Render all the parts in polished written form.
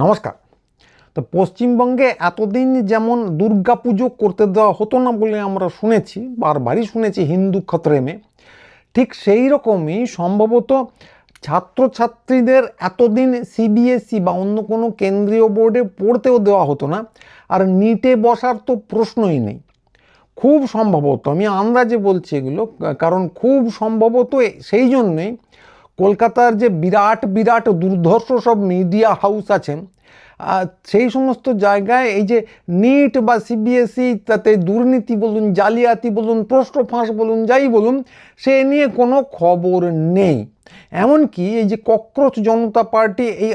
নমস্কার। তো পশ্চিমবঙ্গে এতদিন যেমন দুর্গাপুজো করতে দেওয়া হতো না বলে আমরা শুনেছি, বারবারই শুনেছি হিন্দু খতরে মে, ঠিক সেই রকমই সম্ভবত ছাত্রছাত্রীদের এতদিন সিবিএসই বা অন্য কোনো কেন্দ্রীয় বোর্ডে পড়তেও দেওয়া হতো না, আর নিটে বসার তো প্রশ্নই নেই। খুব সম্ভবত, আমি আন্দাজে বলছি এগুলো, কারণ খুব সম্ভবত সেই জন্যেই কলকাতার যে বিরাট বিরাট দুর্ধর্ষ সব মিডিয়া হাউস আছেন, সেই সমস্ত জায়গায় এই যে নিট বা সিবিএসই, তাতে দুর্নীতি বলুন, জালিয়াতি বলুন, প্রশ্ন ফাঁস বলুন, যাই বলুন, সে নিয়ে কোনো খবর নেই। এমনকি এই যে ককরোচ জনতা পার্টি এই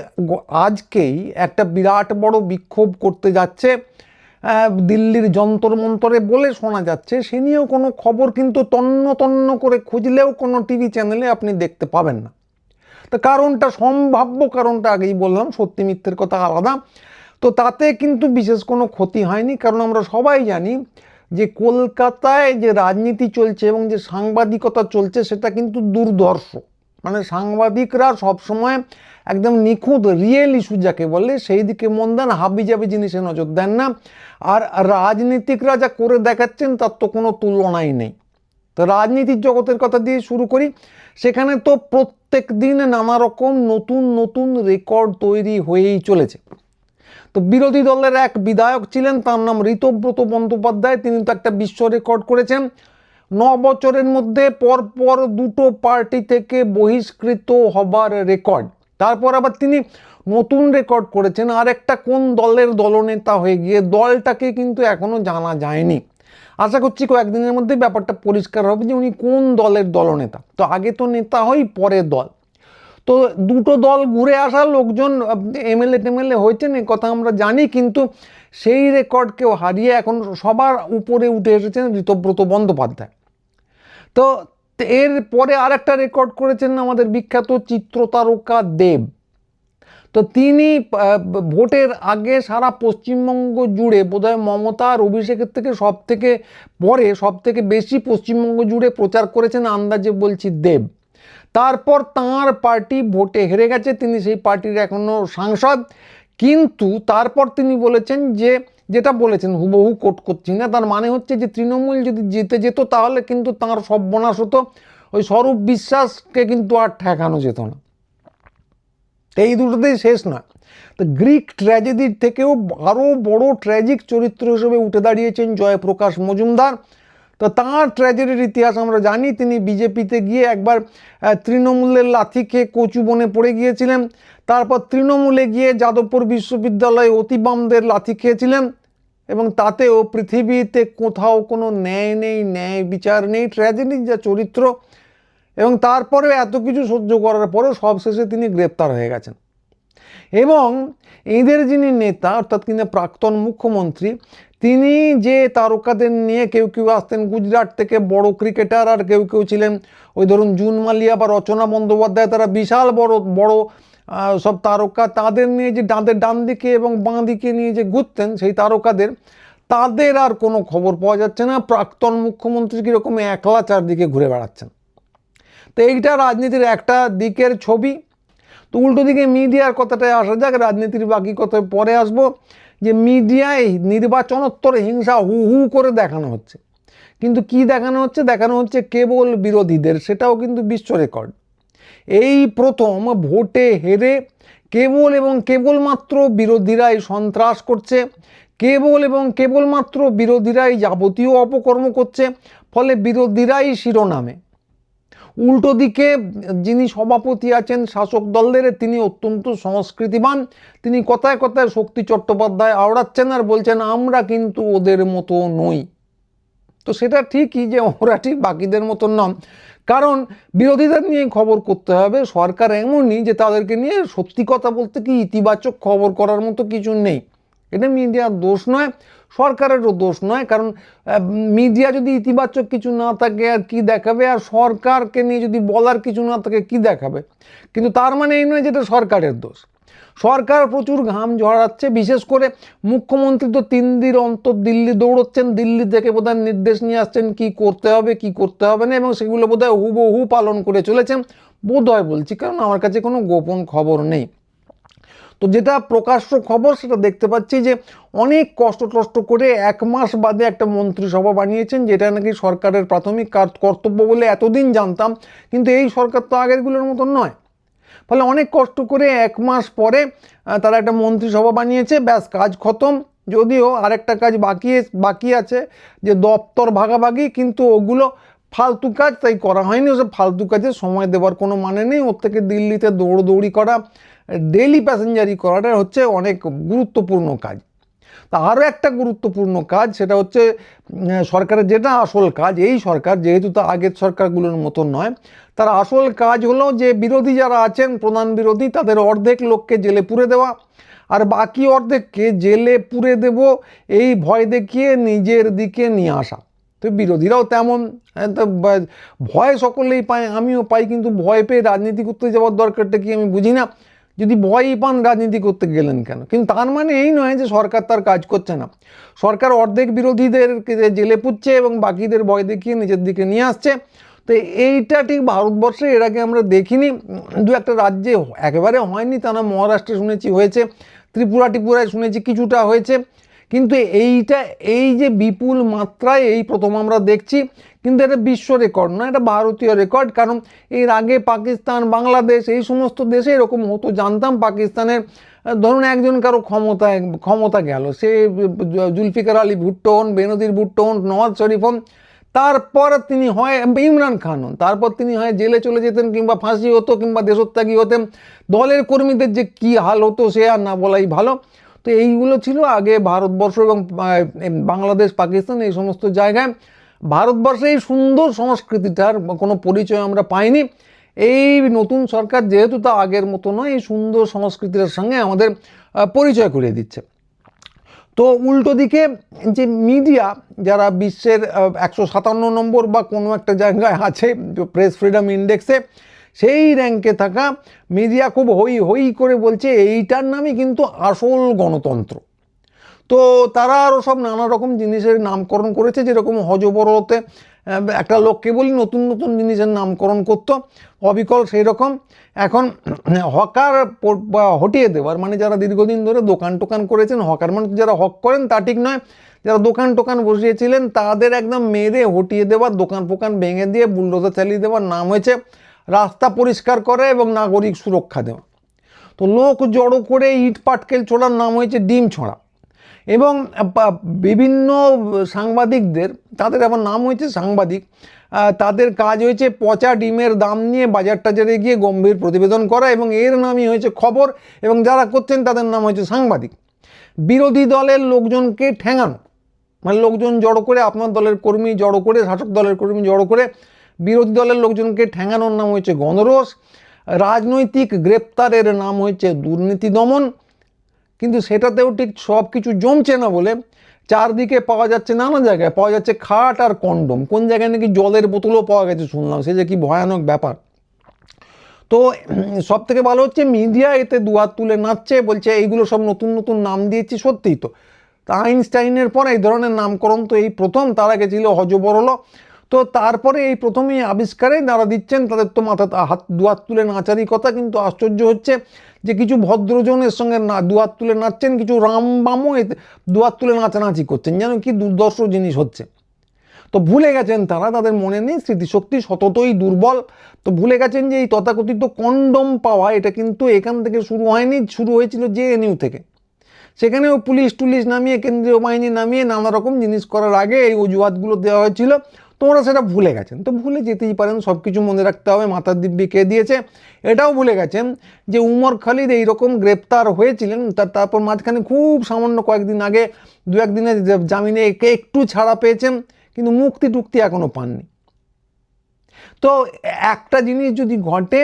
আজকেই একটা বিরাট বড় বিক্ষোভ করতে যাচ্ছে দিল্লির যন্তর মন্তরে বলে শোনা যাচ্ছে, সে নিয়েও কোনো খবর কিন্তু তন্ন তন্ন করে খুঁজলেও কোনো টিভি চ্যানেলে আপনি দেখতে পাবেন না। তা কারণটা, সম্ভাব্য কারণটা আগেই বললাম, সত্যি মিথ্যের কথা আলাদা। তো তাতে কিন্তু বিশেষ কোনো ক্ষতি হয়নি, কারণ আমরা সবাই জানি যে কলকাতায় যে রাজনীতি চলছে এবং যে সাংবাদিকতা চলছে সেটা কিন্তু দুর্ধর্ষ। মানে সাংবাদিকরা সবসময় একদম নিখুঁত রিয়েল ইস্যু যাকে বলে সেই দিকে মন দেন, হাবিজাবি জিনিসে নজর দেন না। আর রাজনীতিকরা যা করে দেখাচ্ছেন তার তো কোনো তুলনাই নেই। তো রাজনীতির জগতের কথা দিয়ে শুরু করি। সেখানে তো প্রত্যেক দিন নানা রকম নতুন নতুন রেকর্ড তৈরি হয়েই চলেছে। তো বিরোধী দলের এক বিধায়ক ছিলেন, তার নাম ঋতব্রত বন্দ্যোপাধ্যায়। তিনি তো একটা বিশ্ব রেকর্ড করেছেন, 9 বছরের মধ্যে পরপর 2টো পার্টি থেকে বহিষ্কৃত হবার রেকর্ড। তারপর আবার তিনি নতুন রেকর্ড করেছেন, আর একটা কোন দলের দলনেতা হয়ে গিয়ে, দলটাকে কিন্তু এখনো জানা যায়নি। আশা করছি কয়েকদিনের মধ্যেই ব্যাপারটা পরিষ্কার হবে যে উনি কোন দলের দলনেতা। তো আগে তো নেতা হই, পরে দল। তো 2টো দল ঘুরে আসা লোকজন এমএলএ টেমএলএ হয়েছেন, এ কথা আমরা জানি, কিন্তু সেই রেকর্ডকেও হারিয়ে এখন সবার উপরে উঠে এসেছেন ঋতব্রত বন্দ্যোপাধ্যায়। তো এর পরে আর একটা রেকর্ড করেছেন আমাদের বিখ্যাত চিত্রতারকা দেব। তো তিনি ভোটের আগে সারা পশ্চিমবঙ্গ জুড়ে বোধহয় মমতা আর অভিষেকের থেকে সব থেকে বেশি পশ্চিমবঙ্গ জুড়ে প্রচার করেছেন, আন্দাজে বলছি দেব। তারপর তাঁর পার্টি ভোটে হেরে গেছে, তিনি সেই পার্টির এখনো সাংসদ। কিন্তু তারপর তিনি বলেছেন যে, যেটা বলেছেন হুবহু কোট করছি না, তার মানে হচ্ছে যে তৃণমূল যদি জিতে যেত তাহলে কিন্তু তাঁর সর্বনাশ হতো, ওই স্বরূপ বিশ্বাসকে কিন্তু আর ঠেকানো যেত না। এই দুটোতেই শেষ না। তো গ্রিক ট্র্যাজেডির থেকেও আরও বড় ট্র্যাজিক চরিত্র হিসেবে উঠে দাঁড়িয়েছেন জয়প্রকাশ মজুমদার। তো তাঁর ট্র্যাজেডির ইতিহাস আমরা জানি। তিনি বিজেপিতে গিয়ে একবার তৃণমূলের লাথি খেয়ে কচু বনে পড়ে গিয়েছিলেন, তারপর তৃণমূলে গিয়ে যাদবপুর বিশ্ববিদ্যালয়ে অতিবামদের লাথি খেয়েছিলেন, এবং তাতেও পৃথিবীতে কোথাও কোনো ন্যায় নেই, ন্যায় বিচার নেই, ট্র্যাজেডির যা চরিত্র। এবং তারপরেও এত কিছু সহ্য করার পরেও সবশেষে তিনি গ্রেপ্তার হয়ে গেছেন। এবং এদের যিনি নেতা, অর্থাৎ কিনা প্রাক্তন মুখ্যমন্ত্রী, তিনি যে তারকাদের নিয়ে, কেউ কেউ আসতেন গুজরাট থেকে বড় ক্রিকেটার, আর কেউ কেউ ছিলেন ওই ধরুন জুন মালিয়া বা রচনা বন্দ্যোপাধ্যায়, তারা বিশাল বড় বড় সব তারকা, তাদের নিয়ে যে ডান দিকে এবং বাঁ দিকে নিয়ে যে ঘুরতেন সেই তাদের আর কোনো খবর পাওয়া যাচ্ছে না। প্রাক্তন মুখ্যমন্ত্রী কীরকম একলা চারদিকে ঘুরে বেড়াচ্ছেন। তো এইটা রাজনীতির একটা দিকের ছবি। তো উল্টো দিকে মিডিয়ার কথাটায় আসা যাক, রাজনীতির বাকি কথায় পরে আসবো। যে মিডিয়ায় নির্বাচনোত্তর হিংসা হু হু করে দেখানো হচ্ছে, কিন্তু কি দেখানো হচ্ছে? দেখানো হচ্ছে কেবল বিরোধীদের, সেটাও কিন্তু বিশ্ব রেকর্ড। এই প্রথম ভোটে হেরে কেবল এবং কেবলমাত্র বিরোধীরাই সন্ত্রাস করছে, কেবল এবং কেবলমাত্র বিরোধীরাই যাবতীয় অপকর্ম করছে, ফলে বিরোধীরাই শিরোনামে। উল্টো দিকে যিনি সভাপতি আছেন শাসক দলের, তিনি অত্যন্ত সংস্কৃতিবান, তিনি কথায় কথায় শক্তি চট্টোপাধ্যায় আওড়াচ্ছেন আর বলছেন আমরা কিন্তু ওদের মতো নই। তো সেটা ঠিকই যে ওরা ঠিক বাকিদের মতো নন, কারণ বিরোধীদের নিয়ে খবর করতে হবে। সরকার এমনই যে তাদেরকে নিয়ে সত্যি কথা বলতে কি ইতিবাচক খবর করার মতো কিছু নেই। এটা মিডিয়ার দোষ নয়, সরকারেরও দোষ নয়, কারণ মিডিয়া যদি ইতিবাচক কিছু না থাকে আর কি দেখাবে, আর সরকারকে নিয়ে যদি বলার কিছু না থাকে কি দেখাবে। কিন্তু তার মানে এই নয় যেটা সরকারের দোষ। সরকার প্রচুর ঘাম ঝরাচ্ছে, বিশেষ করে মুখ্যমন্ত্রী তো 3 দিন অন্তর দিল্লি দৌড়চ্ছেন, দিল্লি থেকে বোধহয় নির্দেশ নিয়ে আসছেন কি করতে হবে কি করতে হবে না, এবং সেগুলো বোধহয় হুবহু পালন করে চলেছেন। বোধহয় বলছি, কারণ আমার কাছে কোনো গোপন খবর নেই। তো যেটা প্রকাশ্য খবর সেটা দেখতে পাচ্ছি যে অনেক কষ্ট করে 1 মাস বাদে একটা মন্ত্রিসভা বানিয়েছেন, যেটা নাকি সরকারের প্রাথমিক কর্তব্য বলে এতদিন জানতাম, কিন্তু এই সরকার তো আগেরগুলোর মতন নয়। ফলে অনেক কষ্ট করে 1 মাস পরে তারা একটা মন্ত্রিসভা বানিয়েছে, ব্যাস কাজ খতম। যদিও আরেকটা কাজ বাকি আছে, যে দপ্তর ভাগাভাগি, কিন্তু ওগুলো ফালতু কাজ, তাই করা হয়নি। ওসব ফালতু কাজে সময় দেওয়ার কোনো মানে নেই। ওর থেকে দিল্লিতে দৌড়দৌড়ি করা, ডেলি প্যাসেঞ্জারি করাটা হচ্ছে অনেক গুরুত্বপূর্ণ কাজ। তা আরও একটা গুরুত্বপূর্ণ কাজ, সেটা হচ্ছে সরকারের যেটা আসল কাজ, এই সরকার যেহেতু তা আগের সরকারগুলোর মতো নয়, তার আসল কাজ হলো যে বিরোধী যারা আছেন, প্রধান বিরোধী, তাদের অর্ধেক লোককে জেলে পুরে দেওয়া, আর বাকি অর্ধেককে জেলে পুরে দেব এই ভয় দেখিয়ে নিজের দিকে নিয়ে আসা। তো বিরোধীরাও তেমন, তো ভয় সকলেই পায়, আমিও পাই, কিন্তু ভয় পেয়ে রাজনীতি করতে যাওয়ার দরকারটা কি আমি বুঝি না। যদি ভয়ই পান রাজনীতি করতে গেলেন কেন? কিন্তু তার মানে এই নয় যে সরকার তার কাজ করছে না। সরকার অর্ধেক বিরোধীদের জেলে পুচ্ছে এবং বাকিদের ভয় দেখিয়ে নিজের দিকে নিয়ে আসছে। তো এইটা ঠিক ভারতবর্ষে এর আগে আমরা দেখিনি। দু একটা রাজ্যে একেবারে হয়নি, তা না, মহারাষ্ট্রে শুনেছি হয়েছে, ত্রিপুরায় শুনেছি কিছুটা হয়েছে, কিন্তু এই যে বিপুল মাত্রায় এই প্রথম আমরা দেখছি। কিন্তু এটা বিশ্ব রেকর্ড না, এটা ভারতীয় রেকর্ড। কারণ এর আগে পাকিস্তান, বাংলাদেশ, এই সমস্ত দেশে এরকম হতো জানতাম। পাকিস্তানের ধরুন একজন কারো ক্ষমতা গেল, সে জুলফিকার আলী ভুট্টো হন, বেনজির ভুট্টো হন, নওয়াজ শরীফ হন, তারপর তিনি হয় ইমরান খান হন, তারপর তিনি হয় জেলে চলে যেতেন, কিংবা ফাঁসি হতো, কিংবা দেশত্যাগী হতেন। দলের কর্মীদের যে কী হাল হতো সে আর না বলাই ভালো। তো এইগুলো ছিল আগে ভারতবর্ষ এবং বাংলাদেশ, পাকিস্তান, এই সমস্ত জায়গায়। ভারতবর্ষে এই সুন্দর সংস্কৃতিটার কোনো পরিচয় আমরা পাইনি। এই নতুন সরকার যেহেতু তা আগের মতো নয়, এই সুন্দর সংস্কৃতির সঙ্গে আমাদের পরিচয় করিয়ে দিচ্ছে। তো উল্টো দিকে যে মিডিয়া, যারা বিশ্বের 157 নম্বর বা কোনো একটা জায়গায় আছে প্রেস ফ্রিডম ইন্ডেক্সে, সেই র্যাঙ্কে থাকা মিডিয়া খুব হই করে বলছে এইটার নামই কিন্তু আসল গণতন্ত্র। তো তারা আরও সব নানা রকম জিনিসের নামকরণ করেছে, যেরকম হজবরতে একটা লোক কেবলই নতুন জিনিসের নামকরণ করতো, অবিকল সেই রকম এখন হকার হটিয়ে দেওয়ার, মানে যারা দীর্ঘদিন ধরে দোকান টোকান করেছেন, হকার মানে যারা হক করেন তা ঠিক নয়, যারা দোকান টোকান বসিয়েছিলেন তাদের একদম মেরে হটিয়ে দেওয়ার, দোকান ফোকান ভেঙে দিয়ে বুলডোজার চালিয়ে দেওয়ার নাম হয়েছে রাস্তা পরিষ্কার করে এবং নাগরিক সুরক্ষা দেওয়া। তো লোক জড়ো করে ইট পাটকেল ছোড়ার নাম হয়েছে ডিম ছোঁড়া। এবং বিভিন্ন সাংবাদিকদের, তাদের আবার নাম হয়েছে সাংবাদিক, তাদের কাজ হয়েছে পচা ডিমের দাম নিয়ে বাজার টাজারে গিয়ে গম্ভীর প্রতিবেদন করা, এবং এর নামই হয়েছে খবর, এবং যারা করছেন তাদের নাম হয়েছে সাংবাদিক। বিরোধী দলের লোকজনকে ঠ্যাঙানো, মানে লোকজন জড়ো করে, আপনার দলের কর্মী জড়ো করে, শাসক দলের কর্মী জড়ো করে বিরোধী দলের লোকজনকে ঠ্যাঙানোর নাম হয়েছে গণরোষ। রাজনৈতিক গ্রেপ্তারের নাম হয়েছে দুর্নীতি দমন। কিন্তু সেটাতেও ঠিক সব কিছু জমছে না বলে চারদিকে পাওয়া যাচ্ছে, নানা জায়গায় পাওয়া যাচ্ছে খাট আর কন্ডম, কোন জায়গায় নাকি জলের বোতলও পাওয়া গেছে শুনলাম, সে যে কি ভয়ানক ব্যাপার। তো সব থেকে ভালো হচ্ছে মিডিয়া এতে দুহাত তুলে নাচছে, বলছে এইগুলো সব নতুন নাম দিয়েছি। সত্যিই তো, আইনস্টাইনের পর এই ধরনের নামকরণ তো এই প্রথম, তার আগে ছিল হজবরল। তো তারপরে এই প্রথমেই আবিষ্কারে যারা দিচ্ছেন তাদের তো দুহাত তুলে নাচারই কথা। কিন্তু আশ্চর্য হচ্ছে যে কিছু ভদ্রজনের সঙ্গে দুহাত তুলে নাচছেন, কিছু রামবামও দুহাত তুলে নাচানাচি করছেন, যেন কি দুর্দর্শ জিনিস হচ্ছে। তো ভুলে গেছেন তারা, তাদের মনে নেই, স্মৃতিশক্তি সততই দুর্বল। তো ভুলে গেছেন যে এই তথাকথিত কন্ডম পাওয়া, এটা কিন্তু এখান থেকে শুরু হয়নি, শুরু হয়েছিল JNU থেকে। সেখানেও পুলিশ টুলিশ নামিয়ে, কেন্দ্রীয় বাহিনী নামিয়ে নানা রকম জিনিস করার আগে এই অজুহাতগুলো দেওয়া হয়েছিল। তোমরা সেটা ভুলে গেছেন। তো ভুলে যেতেই পারেন, সব কিছু মনে রাখতে হবে, মাথার দিব্যি কে দিয়েছে। এটাও ভুলে গেছেন যে উমর খালিদ এইরকম গ্রেপ্তার হয়েছিলেন, তারপর মাঝখানে খুব সামান্য কয়েকদিন আগে 2-1 দিনের জামিনে একটু ছাড়া পেয়েছেন, কিন্তু মুক্তি টুক্তি এখনও পাননি। তো একটা জিনিস যদি ঘটে,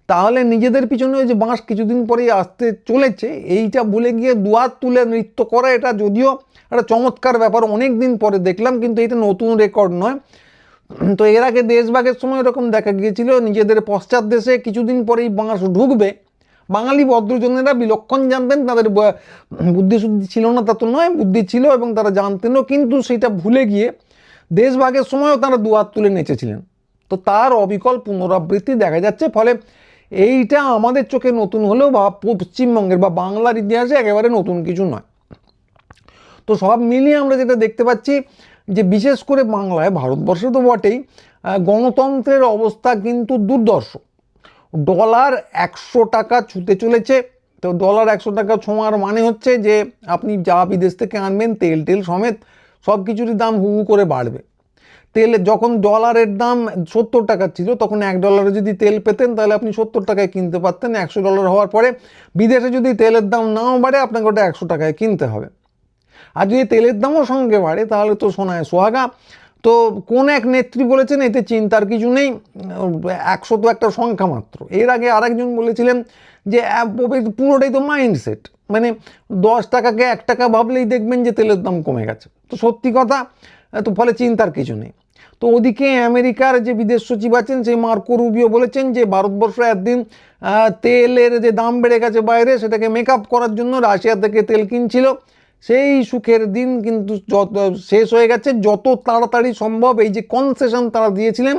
তাহলে নিজেদের পিছনে যে বাঁশ কিছুদিন পরেই আসতে চলেছে, এইটা ভুলে গিয়ে দুহাত তুলে নৃত্য করা, এটা যদিও একটা চমৎকার ব্যাপার, অনেক দিন পরে দেখলাম, কিন্তু এটা নতুন রেকর্ড নয়। তো এর আগে দেশভাগের সময় এরকম দেখা গিয়েছিল, নিজেদের পশ্চাৎ দেশে কিছুদিন পরেই বাঁশ ঢুকবে। বাঙালি ভদ্রজনেরা বিলক্ষণ জানতেন, তাদের বুদ্ধি শুদ্ধি ছিল না তা তো নয়, বুদ্ধি ছিল এবং তারা জানতেনও, কিন্তু সেটা ভুলে গিয়ে দেশভাগের সময়ও তারা দুহাত তুলে নেচেছিলেন। তো তার অবিকল পুনরাবৃত্তি দেখা যাচ্ছে। ফলে এইটা আমাদের চোখে নতুন হলেও বা পশ্চিমবঙ্গের বা বাংলার ইতিহাসে একেবারে নতুন কিছু নয়। তো সব মিলিয়ে আমরা যেটা দেখতে পাচ্ছি যে বিশেষ করে বাংলায়, ভারতবর্ষে তো বটেই, গণতন্ত্রের অবস্থা কিন্তু দুর্ধর্ষ। ডলার 100 টাকা ছুঁতে চলেছে। তো ডলার 100 টাকা ছোঁয়ার মানে হচ্ছে যে আপনি যা বিদেশ থেকে আনবেন, তেল টেল সমেত সব কিছুরই দাম হু হু করে বাড়বে। তেলের যখন ডলারের দাম 70 টাকা ছিল, তখন $1 যদি তেল পেতেন তাহলে আপনি 70 টাকায় কিনতে পারতেন। $100 হওয়ার পরে বিদেশে যদি তেলের দাম নাও বাড়ে, আপনাকে ওটা 100 টাকায় কিনতে হবে। আর যদি তেলের দামও সঙ্গে বাড়ে তাহলে তো সোনায় সোহাগা। তো কোন এক নেত্রী বলেছেন এতে চিন্তার কিছু নেই, 100 তো একটা সংখ্যা মাত্র। এর আগে আরেকজন বলেছিলেন যে পুরোটাই তো মাইন্ডসেট, মানে 10 টাকাকে 1 টাকা ভাবলেই দেখবেন যে তেলের দাম কমে গেছে। তো সত্যি কথা, তো ফলে চিন্তার কিছু নেই। তো ওদিকে আমেরিকার যে বিদেশ সচিব আছেন সেই মার্কো রুবিও বলেছেন যে ভারতবর্ষ একদিন তেলের যে দাম বেড়ে গেছে বাইরে, সেটাকে মেকআপ করার জন্য রাশিয়া থেকে তেল কিনছিল। সেই সুখের দিন কিন্তু শেষ হয়ে গেছে। যত তাড়াতাড়ি সম্ভব এই যে কনসেশন তারা দিয়েছিলেন,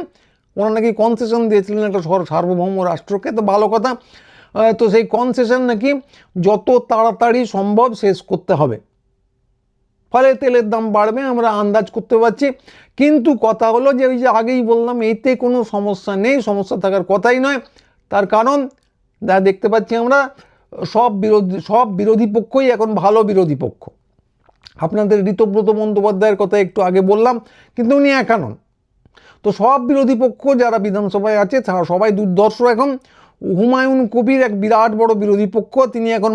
ওরা নাকি কনসেশন দিয়েছিলেন একটা সার্বভৌম রাষ্ট্রকে, তো ভালো কথা। তো সেই কনসেশন নাকি যত তাড়াতাড়ি সম্ভব শেষ করতে হবে, ফলে তেলের দাম বাড়বে আমরা আন্দাজ করতে পারছি। কিন্তু কথা হলো যে ওই যে আগেই বললাম, এতে কোনো সমস্যা নেই, সমস্যা থাকার কথাই নয়। তার কারণ যা দেখতে পাচ্ছি আমরা, সব বিরোধী পক্ষই এখন ভালো বিরোধী পক্ষ। আপনাদের ঋতব্রত বন্দ্যোপাধ্যায়ের কথা একটু আগে বললাম, কিন্তু উনি একা নন। তো সব বিরোধী পক্ষ যারা বিধানসভায় আছে তারা সবাই দুর্ধর্ষ এখন। হুমায়ুন কবির এক বিরাট বড় বিরোধী পক্ষ, তিনি এখন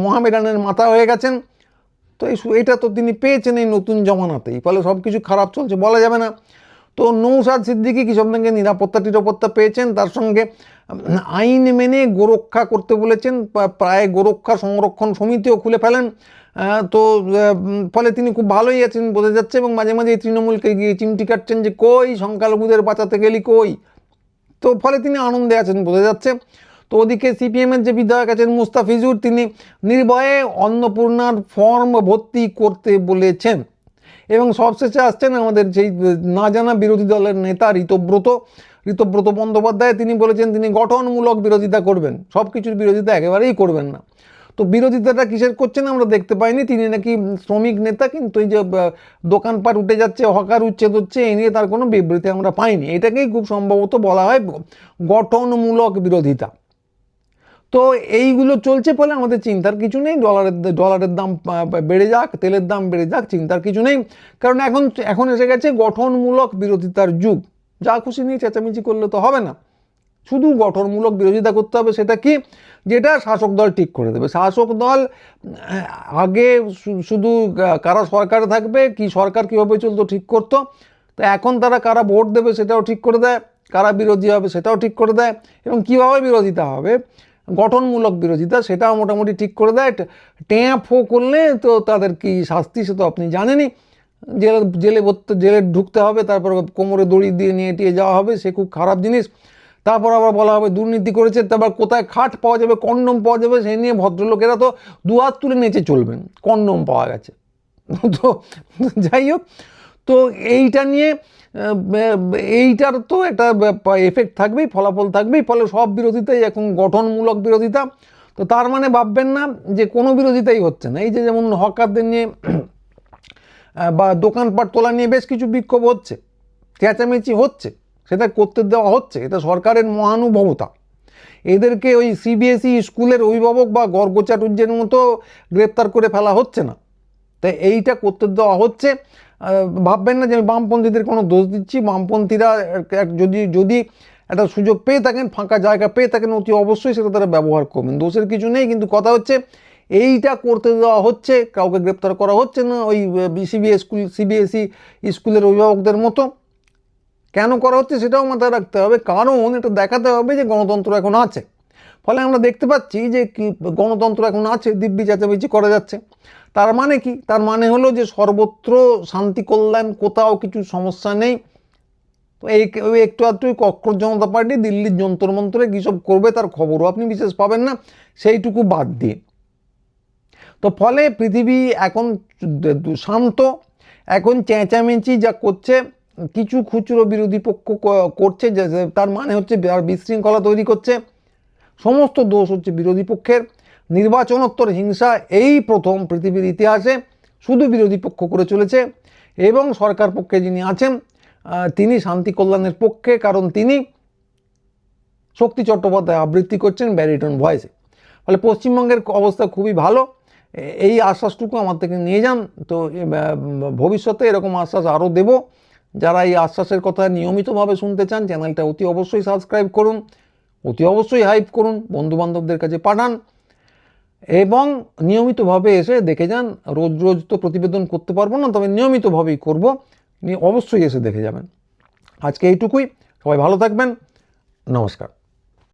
মহামেডানের মাথা হয়ে গেছেন। তো এটা তো তিনি পেয়েছেন এই নতুন জমানাতেই, ফলে সব কিছু খারাপ চলছে বলা যাবে না। তো নৌসাদ সিদ্দিকী কি সব থেকে নিরাপত্তা পেয়েছেন, তার সঙ্গে আইন মেনে গোরক্ষা করতে বলেছেন, প্রায় গোরক্ষা সংরক্ষণ সমিতিও খুলে ফেলেন। তো ফলে তিনি খুব ভালোই আছেন বোঝা যাচ্ছে, এবং মাঝে মাঝে এই তৃণমূলকে গিয়ে চিমটি কাটছেন যে কই সংখ্যালঘুদের বাঁচাতে গেলি কই। তো ফলে তিনি আনন্দে আছেন বোঝা যাচ্ছে। তো ওদিকে সিপিএমের যে বিধায়ক আছেন মুস্তাফিজুর, তিনি নির্ভয়ে অন্নপূর্ণার ফর্ম ভর্তি করতে বলেছেন। এবং সবশেষে আসছেন আমাদের সেই না জানা বিরোধী দলের নেতা ঋতব্রত বন্দ্যোপাধ্যায়। তিনি বলেছেন তিনি গঠনমূলক বিরোধিতা করবেন, সব কিছুর বিরোধিতা একেবারেই করবেন না। তো বিরোধিতাটা কিসের করছেন আমরা দেখতে পাইনি। তিনি নাকি শ্রমিক নেতা, কিন্তু এই যে দোকানপাট উঠে যাচ্ছে, হকার উচ্ছেদ হচ্ছে, এই নিয়ে তার কোনো বিবৃতি আমরা পাইনি। এটাকেই খুব সম্ভবত বলা হয় গঠনমূলক বিরোধিতা। তো এইগুলো চলছে, ফলে আমাদের চিন্তার কিছু নেই। ডলারের দাম বেড়ে যাক, তেলের দাম বেড়ে যাক, চিন্তার কিছু নেই। কারণ এখন এসে গেছে গঠনমূলক বিরোধিতার যুগ। যা খুশি নিয়ে চেঁচামেচি করলে তো হবে না, শুধু গঠনমূলক বিরোধিতা করতে হবে। সেটা কি, যেটা শাসক দল ঠিক করে দেবে। শাসক দল আগে শুধু কারা সরকারে থাকবে, কি সরকার কীভাবে চলতো ঠিক করতো, তো এখন তারা কারা ভোট দেবে সেটাও ঠিক করে দেয়, কারা বিরোধী হবে সেটাও ঠিক করে দেয়, এবং কীভাবে বিরোধিতা হবে, গঠনমূলক বিরোধিতা, সেটাও মোটামুটি ঠিক করে দেয়। ট্যাঁ ফো করলে তো তাদের কি শাস্তি সে তো আপনি জানেনই। জেলে ঢুকতে হবে, তারপর কোমরে দড়ি দিয়ে নিয়ে টিয়ে যাওয়া হবে, সে খুব খারাপ জিনিস। তারপর আবার বলা হবে দুর্নীতি করেছে, তারপর কোথায় খাট পাওয়া যাবে, কন্ডম পাওয়া যাবে, সেই নিয়ে ভদ্রলোকেরা তো দুহাত তুলে নেচে চলবেন, কন্ডম পাওয়া গেছে। তো যাই হোক, তো এইটা নিয়ে এইটার তো একটা এফেক্ট থাকবেই, ফলাফল থাকবেই। ফলে সব বিরোধিতাই এখন গঠনমূলক বিরোধিতা। তো তার মানে ভাববেন না যে কোনো বিরোধিতাই হচ্ছে না। এই যে যেমন হকারদের নিয়ে বা দোকানপাট তোলা নিয়ে বেশ কিছু বিক্ষোভ হচ্ছে, চেঁচামেচি হচ্ছে, সেটা করতে দেওয়া হচ্ছে, এটা সরকারের মহানুভবতা। এদেরকে ওই সিবিএসই স্কুলের অভিভাবক বা গর্গচাটুর্যের মতো গ্রেপ্তার করে ফেলা হচ্ছে না, তাই এইটা করতে দেওয়া হচ্ছে। ভাববেন না যে আমি বামপন্থীদের কোনো দোষ দিচ্ছি। বামপন্থীরা যদি একটা সুযোগ পেয়ে থাকেন, ফাঁকা জায়গা পেয়ে থাকেন, অতি অবশ্যই সেটা তারা ব্যবহার করবেন, দোষের কিছু নেই। কিন্তু কথা হচ্ছে এইটা করতে দেওয়া হচ্ছে, কাউকে গ্রেপ্তার করা হচ্ছে না ওই সিবিএসই স্কুলের অভিভাবকদের মতো। কেন করা হচ্ছে সেটাও মাথায় রাখতে হবে, কারণ এটা দেখাতে হবে যে গণতন্ত্র এখন আছে। ফলে আমরা দেখতে পাচ্ছি যে গণতন্ত্র এখন আছে, দিব্যি চেঁচামেচি করা যাচ্ছে। তার মানে কি, তার মানে হলো যে সর্বত্র শান্তি কল্যাণ, কোথাও কিছু সমস্যা নেই। তো একটু আধটু কক্কর জনতা পার্টি দিল্লির যন্তর মন্ত্রে কী সব করবে তার খবরও আপনি বিশেষ পাবেন না, সেইটুকু বাদ দিয়ে। তো ফলে পৃথিবী এখন শান্ত। এখন চেঁচামেচি যা করছে কিছু খুচরো বিরোধী পক্ষ করছে, তার মানে হচ্ছে বিশৃঙ্খলা তৈরি করছে। সমস্ত দোষ হচ্ছে বিরোধী পক্ষের। নির্বাচনোত্তর হিংসা এই প্রথম পৃথিবীর ইতিহাসে শুধু বিরোধী পক্ষ করে চলেছে, এবং সরকার পক্ষে যিনি আছেন তিনি শান্তি কল্যাণের পক্ষে, কারণ তিনি শক্তি চট্টোপাধ্যায় আবৃত্তি করছেন ব্যারিটন ভয়েসে। ফলে পশ্চিমবঙ্গের অবস্থা খুবই ভালো, এই আশ্বাসটুকু আমার থেকে নিয়ে যান। তো ভবিষ্যতে এরকম আশ্বাস আরও দেব। যারা এই আশ্বাসের কথা নিয়মিতভাবে শুনতে চান, চ্যানেলটা অতি অবশ্যই সাবস্ক্রাইব করুন, অতি অবশ্যই হাইপ করুন, বন্ধুবান্ধবদের কাছে পাঠান, এবং নিয়মিতভাবে এসে দেখে যান। রোজ রোজ তো প্রতিবেদন করতে পারবো না, তবে নিয়মিতভাবেই করব, অবশ্যই এসে দেখে যাবেন। আজকে এইটুকুই, সবাই ভালো থাকবেন, নমস্কার।